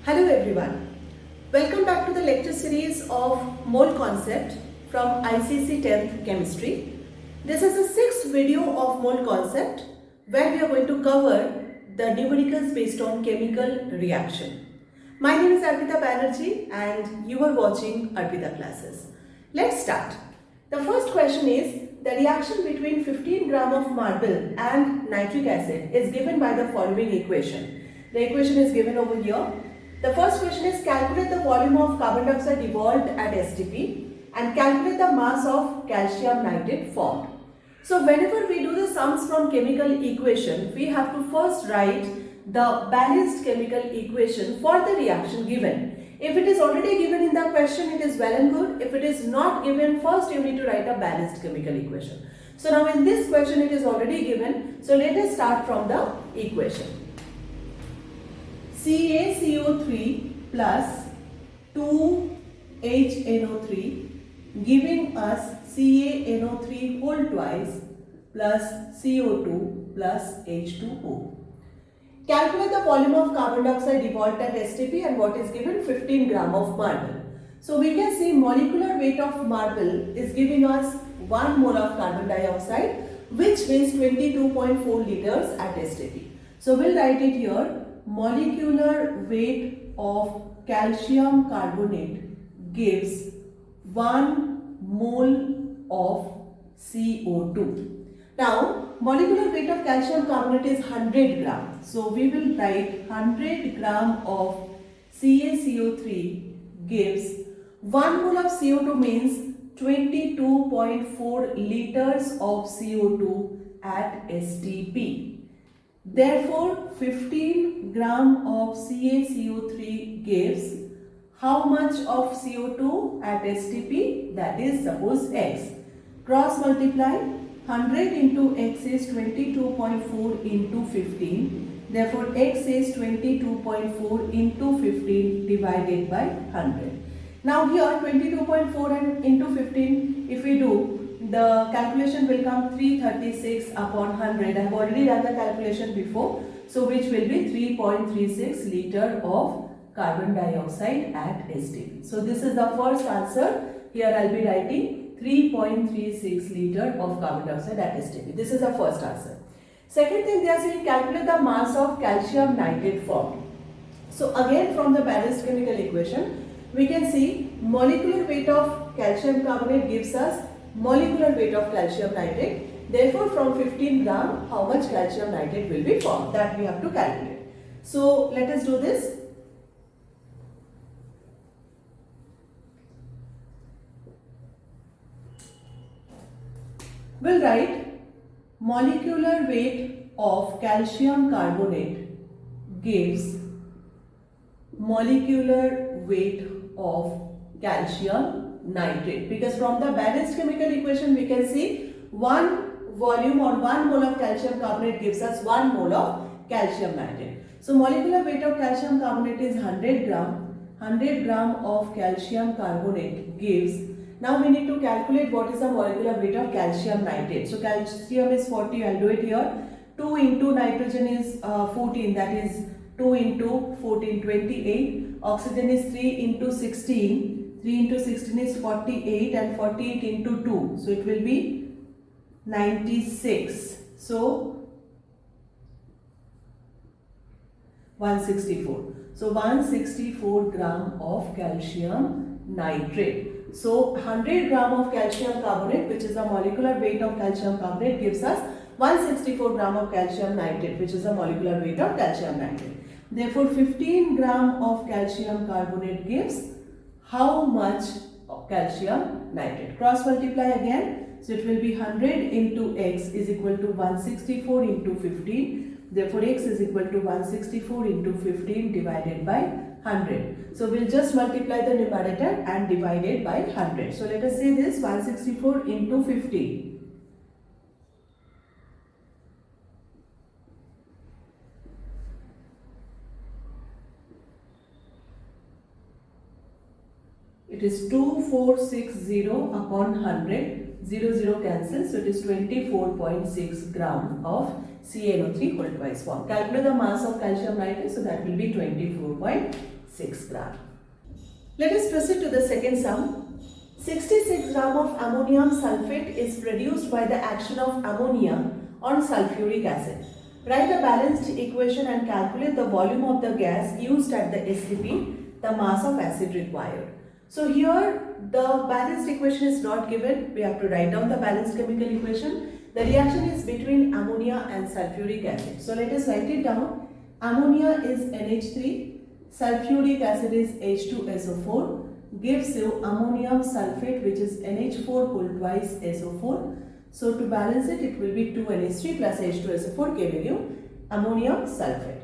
Hello everyone. Welcome back to the lecture series of mole concept from ICC 10th Chemistry. This is the sixth video of mole concept where we are going to cover the numericals based on chemical reaction. My name is Arpita Banerjee and you are watching Arpita classes. Let's start. The first question is the reaction between 15 gram of marble and nitric acid is given by the following equation. The equation is given over here. The first question is calculate the volume of carbon dioxide evolved at STP and calculate the mass of calcium nitrate formed. So whenever we do the sums from chemical equation, we have to first write the balanced chemical equation for the reaction given. If it is already given in the question, it is well and good. If it is not given, first you need to write a balanced chemical equation. So now in this question it is already given. So let us start from the equation. CaCO3 plus 2HNO3 giving us CaNO3 whole twice plus CO2 plus H2O. Calculate the volume of carbon dioxide evolved at STP and what is given 15 gram of marble. So we can see molecular weight of marble is giving us 1 mole of carbon dioxide, which means 22.4 liters at STP. So we'll write it here. Molecular weight of calcium carbonate gives 1 mole of CO2. Now, molecular weight of calcium carbonate is 100 gram. So, we will write 100 gram of CaCO3 gives 1 mole of CO2 means 22.4 liters of CO2 at STP. Therefore, 15 gram of CaCO3 gives how much of CO2 at STP? That is, suppose X. Cross multiply, 100 into X is 22.4 into 15. Therefore, X is 22.4 into 15 divided by 100. Now here 22.4 and into 15, if we do, the calculation will come 336 upon 100. I have already done the calculation before. So which will be 3.36 liter of carbon dioxide at STP. So this is the first answer. Here I will be writing 3.36 liter of carbon dioxide at STP. This is the first answer. Second thing, they are saying calculate the mass of calcium nitrate formed. So again from the balanced chemical equation, we can see molecular weight of calcium carbonate gives us molecular weight of calcium nitrate. Therefore, from 15 gram, how much calcium nitrate will be formed? That we have to calculate. So, let us do this. We'll write molecular weight of calcium carbonate gives molecular weight of calcium nitrate, because from the balanced chemical equation we can see 1 volume or 1 mole of calcium carbonate gives us 1 mole of calcium nitrate. So molecular weight of calcium carbonate is 100 gram. 100 gram of calcium carbonate gives, now we need to calculate what is the molecular weight of calcium nitrate. So calcium is 40, I'll do it here. 2 into nitrogen is 14, that is 2 into 14, 28. Oxygen is 3 into 16. 3 into 16 is 48 and 48 into 2. So it will be 96. So 164. So 164 gram of calcium nitrate. So 100 gram of calcium carbonate, which is the molecular weight of calcium carbonate, gives us 164 gram of calcium nitrate, which is the molecular weight of calcium nitrate. Therefore, 15 gram of calcium carbonate gives how much calcium nitrate? Cross multiply again. So it will be 100 into X is equal to 164 into 15. Therefore, X is equal to 164 into 15 divided by 100. So we'll just multiply the numerator and divide it by 100. So let us say this 164 into 15. It is 2460 upon 100. 0 cancels, so it is 24.6 gram of CaNO3 whole twice formed. Calculate the mass of calcium nitrate, so that will be 24.6 6 gram. Let us proceed to the second sum. 66 gram of ammonium sulfate is produced by the action of ammonia on sulfuric acid. Write a balanced equation and calculate the volume of the gas used at the STP, the mass of acid required. So here the balanced equation is not given. We have to write down the balanced chemical equation. The reaction is between ammonia and sulfuric acid. So let us write it down. Ammonia is NH3, sulfuric acid is H2SO4, gives you ammonium sulfate, which is NH4 whole twice SO4. So to balance it, it will be 2NH3 plus H2SO4 giving you ammonium sulfate.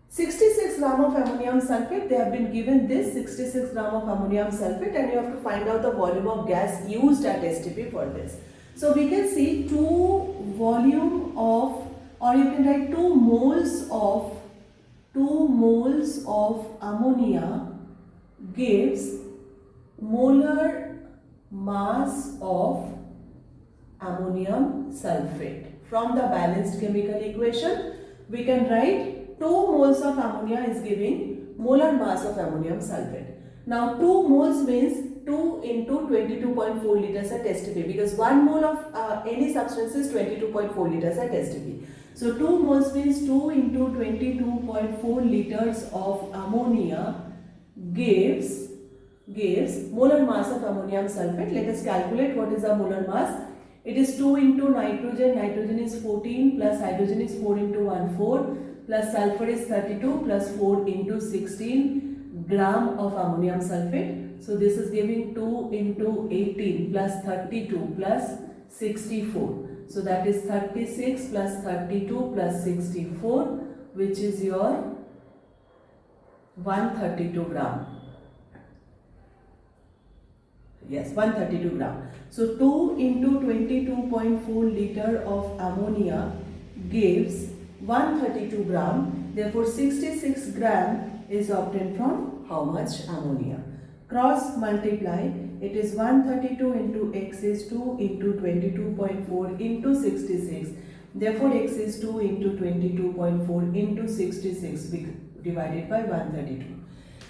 66 gram of ammonium sulfate, they have been given this 66 gram of ammonium sulfate, and you have to find out the volume of gas used at STP for this. So we can see 2 volume of, or you can write 2 moles of ammonia gives molar mass of ammonium sulfate. From the balanced chemical equation, we can write 2 moles of ammonia is giving molar mass of ammonium sulfate. Now 2 moles means 2 into 22.4 liters at STP, because 1 mole of any substance is 22.4 liters at STP. So 2 moles means 2 into 22.4 liters of ammonia gives molar mass of ammonium sulfate. Let us calculate what is the molar mass. It is 2 into nitrogen, nitrogen is 14 plus hydrogen is 4 into 1, 4 plus sulfur is 32 plus 4 into 16 gram of ammonium sulfate. So this is giving 2 into 18 plus 32 plus 64. So that is 36 plus 32 plus 64, which is your 132 gram. Yes, 132 gram. So 2 into 22.4 liter of ammonia gives 132 gram. Therefore 66 gram is obtained from how much ammonia? Cross multiply. It is 132 into x is 2 into 22.4 into 66. Therefore x is 2 into 22.4 into 66 divided by 132.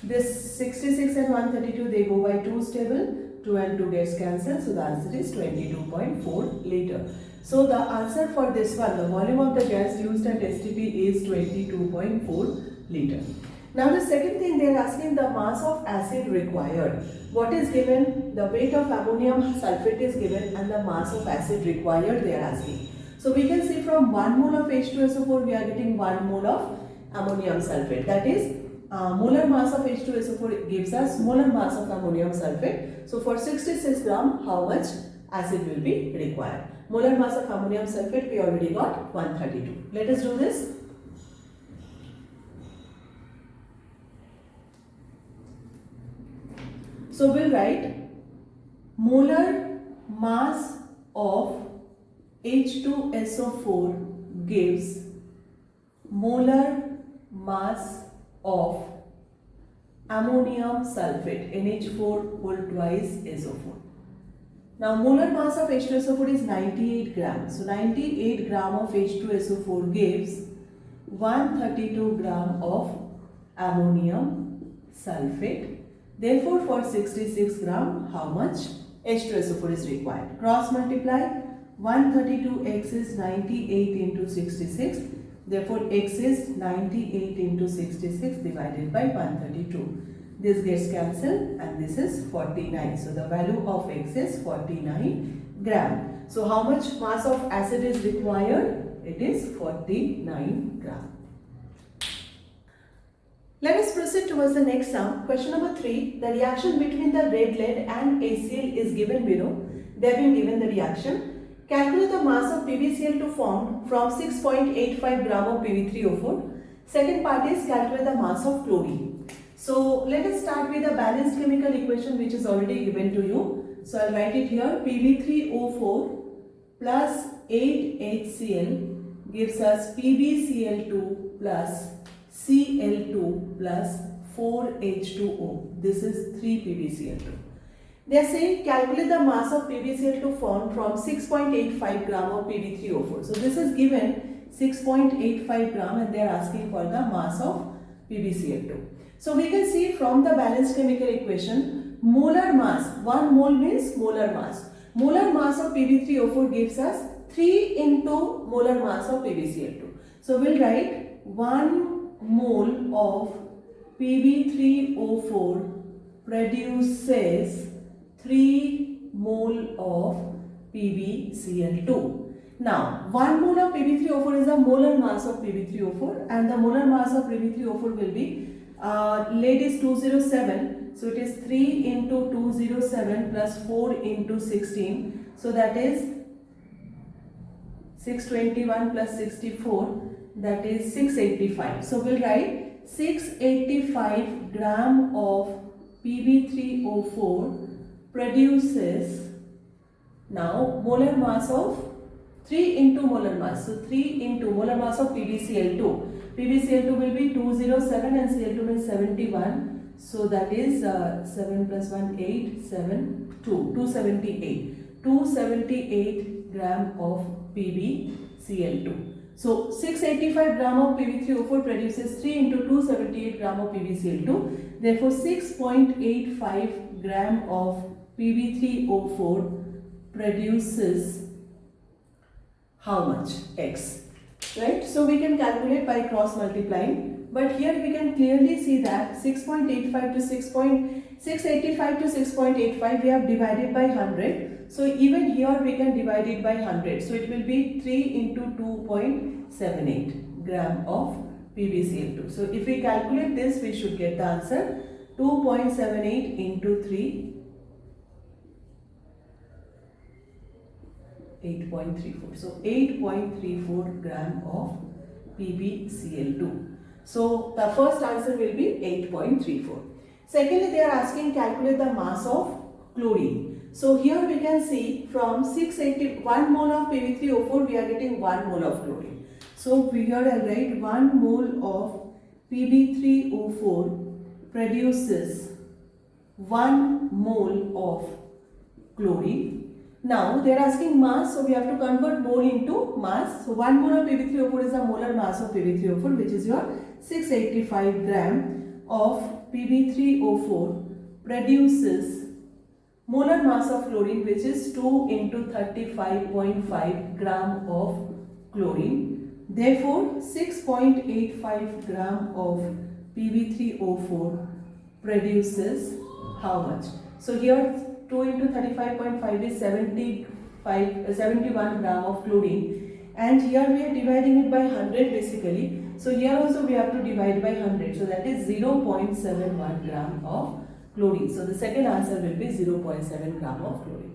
This 66 and 132, they go by 2's table. 2 and 2 gets cancelled, so the answer is 22.4 liter. So the answer for this one, the volume of the gas used at STP is 22.4 liter. Now the second thing, they are asking the mass of acid required. What is given? The weight of ammonium sulfate is given and the mass of acid required they are asking. So we can see from 1 mole of H2SO4 we are getting 1 mole of ammonium sulfate. That is molar mass of H2SO4 gives us molar mass of ammonium sulfate. So for 66 gram, how much acid will be required? Molar mass of ammonium sulfate we already got 132. Let us do this. So we'll write molar mass of H2SO4 gives molar mass of ammonium sulfate NH4 whole twice SO4. Now molar mass of H2SO4 is 98 grams. So 98 gram of H2SO4 gives 132 gram of ammonium sulfate. Therefore for 66 gram, how much H2SO4 is required? Cross multiply. 132x is 98 into 66. Therefore x is 98 into 66 divided by 132. This gets cancelled and this is 49. So the value of x is 49 gram. So how much mass of acid is required? It is 49 gram. Let us proceed towards the next sum. Question number 3. The reaction between the red lead and ACl is given below. They have been given the reaction. Calculate the mass of PbCl2 formed from 6.85 gram of Pb3O4. Second part is calculate the mass of chlorine. So let us start with the balanced chemical equation which is already given to you. So I'll write it here. Pb3O4 plus 8HCl gives us PbCl2 plus Cl2 plus 4H2O. This is 3 PbCl2. They are saying calculate the mass of PbCl2 formed from 6.85 gram of Pb3O4. So this is given 6.85 gram and they are asking for the mass of PbCl2. So we can see from the balanced chemical equation, molar mass, 1 mole means molar mass. Molar mass of Pb3O4 gives us 3 into molar mass of PbCl2. So we'll write 1 mole of Pb3O4 produces 3 mole of PbCl2. Now, 1 mole of Pb3O4 is the molar mass of Pb3O4, and the molar mass of Pb3O4 will be, lead is 207, so it is 3 into 207 plus 4 into 16, so that is 621 plus 64, that is 685. So we'll write 685 gram of Pb3O4 produces, now molar mass of 3 into molar mass, so 3 into molar mass of PbCl2. PbCl2 will be 207 and Cl2 means 71, so that is 7 plus 1, 8, 7, 2, 278. 278 gram of PbCl2. So 685 gram of Pb3O4 produces 3 into 278 gram of PbCl2. Therefore 6.85 gram of Pb3O4 produces how much? X. Right? So we can calculate by cross multiplying, but here we can clearly see that 6.85 to 6.85 to 6.85 we have divided by 100. So even here we can divide it by 100. So it will be 3 into 2.78 gram of PbCl2. So if we calculate this, we should get the answer 2.78 into 3, 8.34. So 8.34 gram of PbCl2. So the first answer will be 8.34. Secondly, they are asking calculate the mass of chlorine. So here we can see from 681 mole of Pb3O4 we are getting 1 mole of chlorine. So here I write 1 mole of Pb3O4 produces 1 mole of chlorine. Now they are asking mass, so we have to convert mole into mass. So 1 mole of Pb3O4 is the molar mass of Pb3O4, which is your 685 gram of Pb3O4 produces molar mass of chlorine, which is 2 into 35.5 gram of chlorine. Therefore 6.85 gram of Pb3O4 produces how much? So here 2 into 35.5 is 71 gram of chlorine, and here we are dividing it by 100 basically. So here also we have to divide by 100, so that is 0.71 gram of chlorine. So the second answer will be 0.7 gram of chlorine.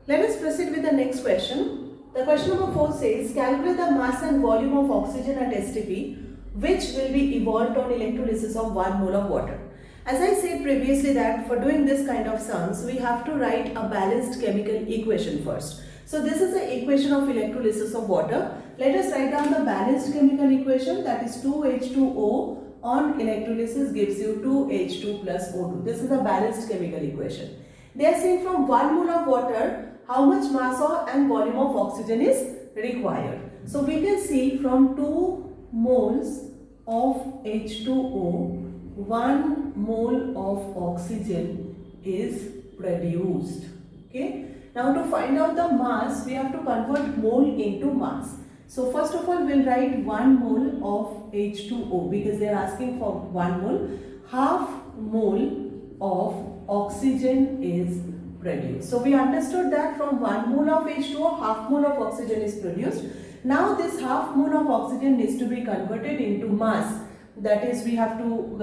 Let us proceed with the next question. The question number 4 says, calculate the mass and volume of oxygen at STP which will be evolved on electrolysis of 1 mole of water. As I said previously that for doing this kind of sums, we have to write a balanced chemical equation first. So this is the equation of electrolysis of water. Let us write down the balanced chemical equation, that is 2H2O on electrolysis gives you 2H2 plus O2. This is the balanced chemical equation. They are saying from 1 mole of water, how much mass and volume of oxygen is required. So we can see from 2 moles of H2O, 1 mole of oxygen is produced. Okay. Now to find out the mass, we have to convert mole into mass. So first of all, we'll write 1 mole of H2O because they are asking for 1 mole. Half mole of oxygen is produced. So we understood that from 1 mole of H2O, half mole of oxygen is produced. Now this half mole of oxygen needs to be converted into mass. That is, we have to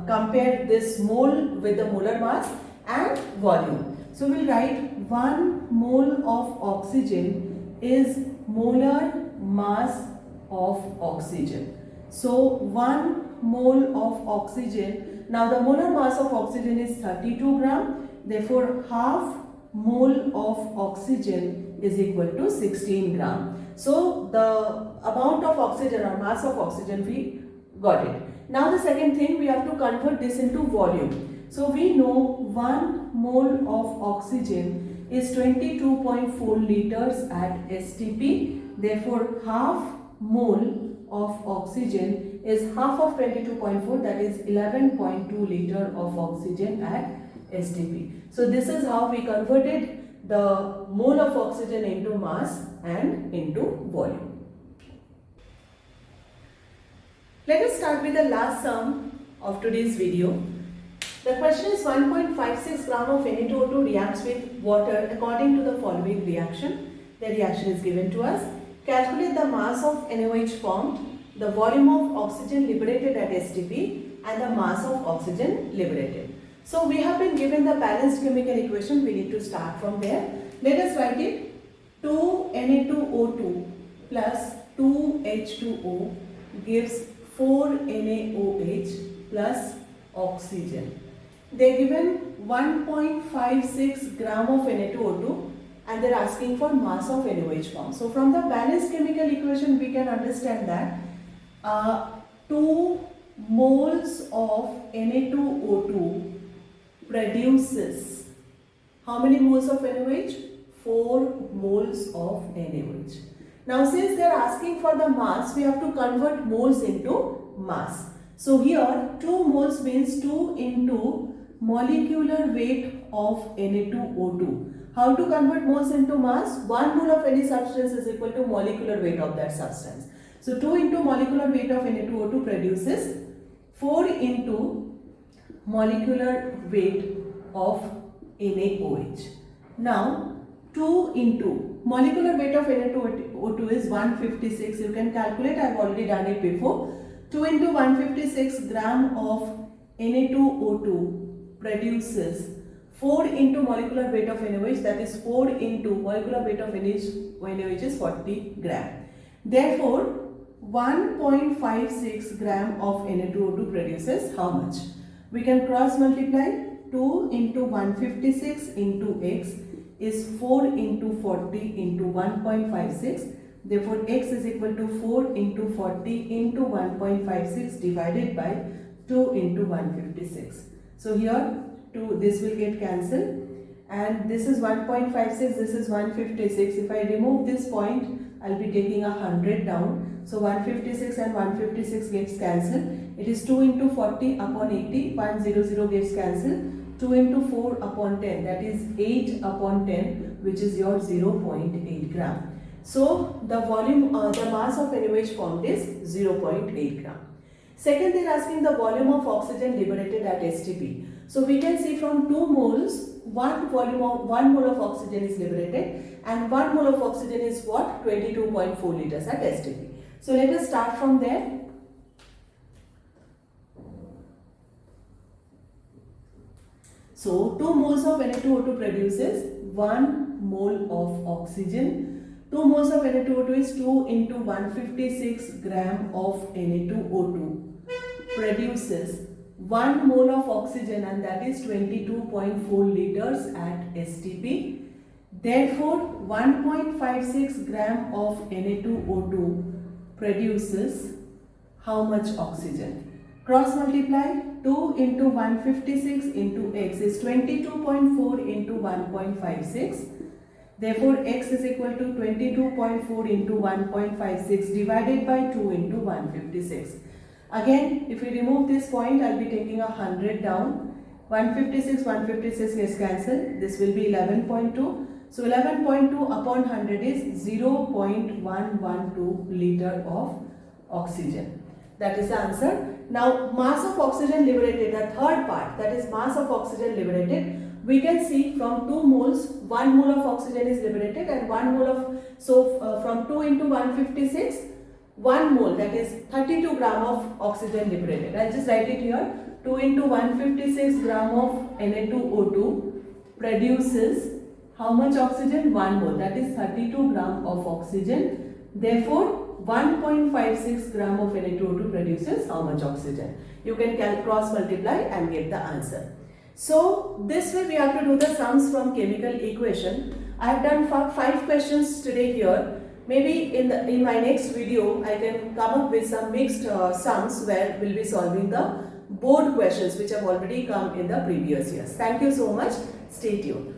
compare this mole with the molar mass and volume. So we'll write 1 mole of oxygen is molar mass of oxygen. So 1 mole of oxygen, now the molar mass of oxygen is 32 gram, therefore half mole of oxygen is equal to 16 gram. So the amount of oxygen or mass of oxygen we got it. Now the second thing, we have to convert this into volume. So we know 1 mole of oxygen is 22.4 liters at STP. Therefore half mole of oxygen is half of 22.4, that is 11.2 liter of oxygen at STP. So this is how we converted the mole of oxygen into mass and into volume. Let us start with the last sum of today's video. The question is 1.56 gram of Na2O2 reacts with water according to the following reaction. The reaction is given to us. Calculate the mass of NaOH formed, the volume of oxygen liberated at STP and the mass of oxygen liberated. So we have been given the balanced chemical equation. We need to start from there. Let us write it. 2 Na2O2 plus 2 H2O gives 4 NaOH plus oxygen. They are given 1.56 gram of Na2O2 and they are asking for mass of NaOH form. So from the balanced chemical equation we can understand that 2 moles of Na2O2 produces how many moles of NaOH? 4 moles of NaOH. Now since they are asking for the mass, we have to convert moles into mass. So here 2 moles means 2 into molecular weight of Na2O2. How to convert moles into mass? 1 mole of any substance is equal to molecular weight of that substance. So 2 into molecular weight of Na2O2 produces 4 into molecular weight of NaOH. Now 2 into molecular weight of Na2O2 is 156. You can calculate, I have already done it before. 2 into 156 gram of Na2O2 produces 4 into molecular weight of NaOH, that is 4 into molecular weight of NaOH is 40 gram. Therefore, 1.56 gram of Na2O2 produces how much? We can cross multiply. 2 into 156 into x is 4 into 40 into 1.56. Therefore, x is equal to 4 into 40 into 1.56 divided by 2 into 156. So here this will get cancelled and this is 1.56, this is 156. If I remove this point, I will be taking 100 down. So 156 and 156 gets cancelled. It is 2 into 40 upon 80, 100 gets cancelled. 2 into 4 upon 10, that is 8 upon 10, which is your 0.8 gram. So the volume, the mass of NaOH formed is 0.8 gram. Second, they are asking the volume of oxygen liberated at STP. So we can see from 2 moles, 1 mole of oxygen is liberated and 1 mole of oxygen is what? 22.4 liters at STP. So let us start from there. So 2 moles of Na2O2 produces 1 mole of oxygen. 2 moles of Na2O2 is 2 into 156 gram of Na2O2 produces 1 mole of oxygen and that is 22.4 liters at STP. Therefore, 1.56 gram of Na2O2 produces how much oxygen? Cross multiply. 2 into 156 into x is 22.4 into 1.56. Therefore, x is equal to 22.4 into 1.56 divided by 2 into 156. Again, if we remove this point, I will be taking 100 down. 156 gets cancelled. This will be 11.2. So 11.2 upon 100 is 0.112 liter of oxygen. That is the answer. Now, mass of oxygen liberated, the third part, that is mass of oxygen liberated, we can see from 2 moles, 1 mole of oxygen is liberated and 1 mole of, so from 2 into 156, 1 mole, that is 32 gram of oxygen liberated. I will just write it here. 2 into 156 gram of Na2O2 produces how much oxygen? 1 mole, that is 32 gram of oxygen. Therefore, 1.56 gram of Na2O2 produces how much oxygen? You can cross multiply and get the answer. So this way we have to do the sums from chemical equation. I have done 5 questions today here. Maybe in my next video I can come up with some mixed sums where we'll be solving the board questions which have already come in the previous years. Thank you so much. Stay tuned.